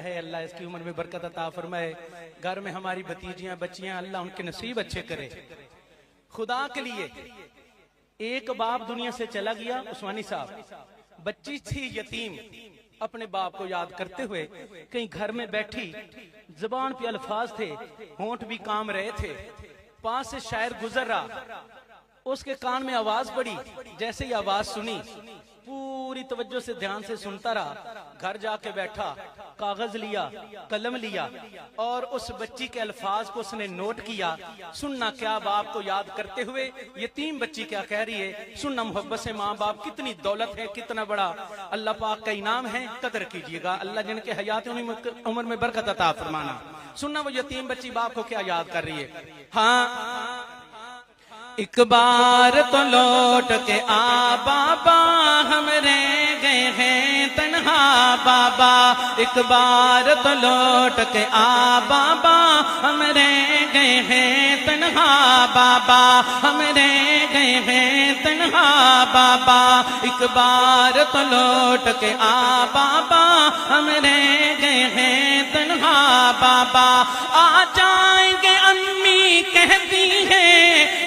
है, अल्लाह इसकी उम्र में बरकत अता फरमाए। घर में हमारी भतीजियां बच्चियां, अल्लाह उनके नसीब अच्छे करे। खुदा के लिए एक बाप दुनिया से चला गया, उस्मानी साहब, बच्ची थी यतीम, अपने बाप को याद करते हुए कहीं घर में बैठी, जुबान पे अल्फाज थे, होंठ भी काम रहे थे, पास से शायर गुजर रहा, उसके कान में आवाज पड़ी। जैसे ही आवाज सुनी पूरी तवज्जो से ध्यान से सुनता रहा, घर जाके बैठा, कागज लिया, कलम लिया और उस बच्ची के अल्फाज को उसने नोट किया। सुनना क्या बाप को याद करते हुए यतीम बच्ची क्या कह रही है, सुनना मोहब्बत से माँ बाप कितनी दौलत है, कितना बड़ा अल्लाह पाक का इनाम है, कदर कीजिएगा। अल्लाह जिनके हयात उम्र में बरकत अता फरमाना। सुनना वो यतीम बच्ची बाप को क्या याद कर रही है। हाँ, एक बार तो लौट के आ बाबा, हम रह गए हैं तन्हा बाबा। एक बार तो लौट के आ बाबा, हम रह गए हैं तन्हा बाबा, हम रह गए हैं तन्हा बाबा। एक बार तो लौट के आ बाबा, हम रह गए हैं तन्हा बाबा। आ जाएंगे अम्मी कहती है,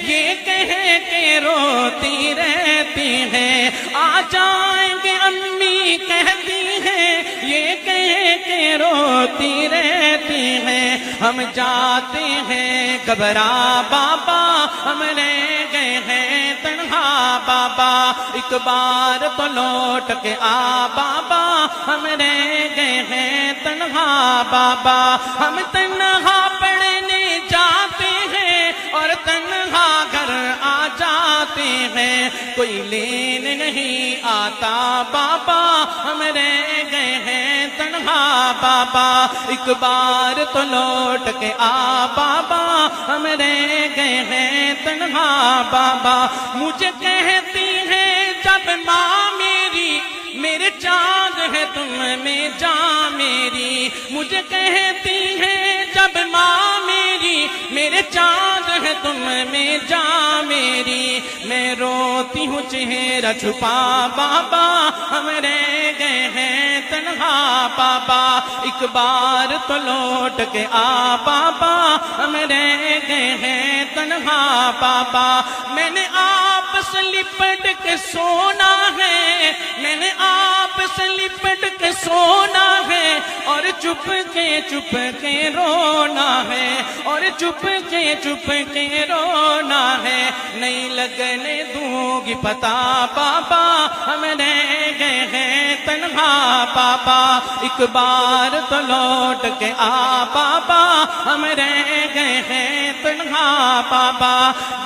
ये कह के रोती रहती है। आ जाएंगे अम्मी कहती है, ये कह के रोती रहती है। हम जाते हैं घबरा बाबा, हम रह गए हैं तन्हा बाबा। एक बार तो लौट के आ बाबा, हम रह गए हैं तन्हा बाबा। हम तन्हा पढ़ने जाते हैं और तन्हा घर आ जाते हैं, कोई लेने नहीं आता बाबा, हम रह गए हैं तन्हा बाबा। एक बार तो लौट के आ बाबा, हम रह गए हैं तन्हा बाबा। मुझे कहती है जब माँ मेरी, मेरे चाँद है तुम में जा मेरी। मुझे कहती है जब माँ मेरी, मेरे चाँद है तुम में जा मेरी। मैं रोती हूँ चेहरा छुपा बाबा, हम रह गए हैं तन्हा बाबा। एक बार तो लौट के आ बाबा, हम रह गए हैं तन्हा बाबा। मैंने आपस लिपट के सोना है, मैंने आपस लिपट के सोना है, और चुप के रोना है, और चुप के रोना है। नहीं लगने दूंगी पता बाबा, हम रह गए हैं तन्हा बाबा। एक बार तो लौट के आ बाबा, हम रह गए हैं तन्हा बाबा।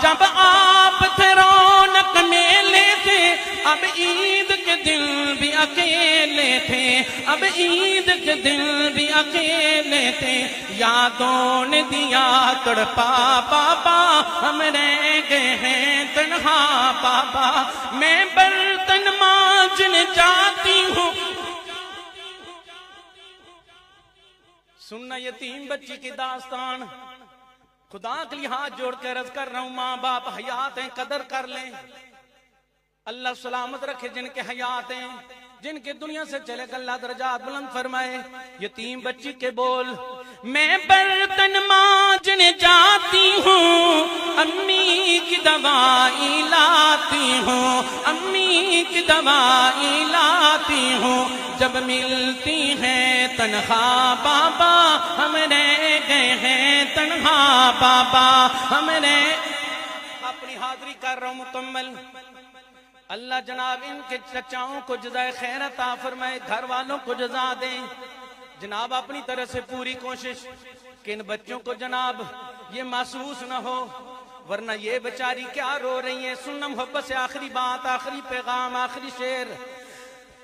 जब आप थे रौनक मेले थे, अब ईद के दिन भी अकेले थे, अब ईद के दिन भी अकेले थे। यादों ने दिया तड़पा बाबा, हम रह गए हैं तन्हा बाबा। मैं बर्तन मांजने जाती हूँ। सुनना यतीम बच्ची की दास्तान, खुदा के लिए हाथ जोड़ कर अर्ज कर रहा हूं, माँ बाप हयात हैं, कदर कर लें। अल्लाह सलामत रखे जिनके हयात हैं, जिनके दुनिया से चले, अल्लाह दर्जात बुलंद फरमाए। यतीम बच्ची के बोल, मैं बर्तन मांजने जाती हूँ, अम्मी की दवाई लाती हूँ, अम्मी की दवाई लाती हूँ। जब मिलती है तन्हा बाबा, हम रह गए हैं तन्हा बाबा, हम रह। अपनी हाजिरी कर रहा हूँ मुकम्मल। अल्लाह जनाब इनके चचाओं को जज़ाए खैर अता फरमाए, घर वालों को जज़ा दें। जनाब अपनी तरफ से पूरी कोशिश कि इन बच्चों को जनाब ये महसूस न हो, वरना ये बेचारी क्या रो रही है। सुनना मोहब्बत से आखिरी बात, आखिरी पैगाम, आखिरी शेर।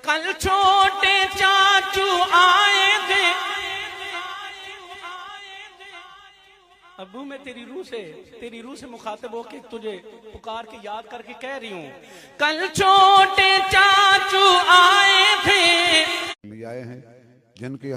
कल छोटे चाचू आए थे, अबू मैं तेरी रूह से मुखातिब होके तुझे पुकार के याद करके कह रही हूँ। कल छोटे चाचू आए थे, आए हैं जिनकी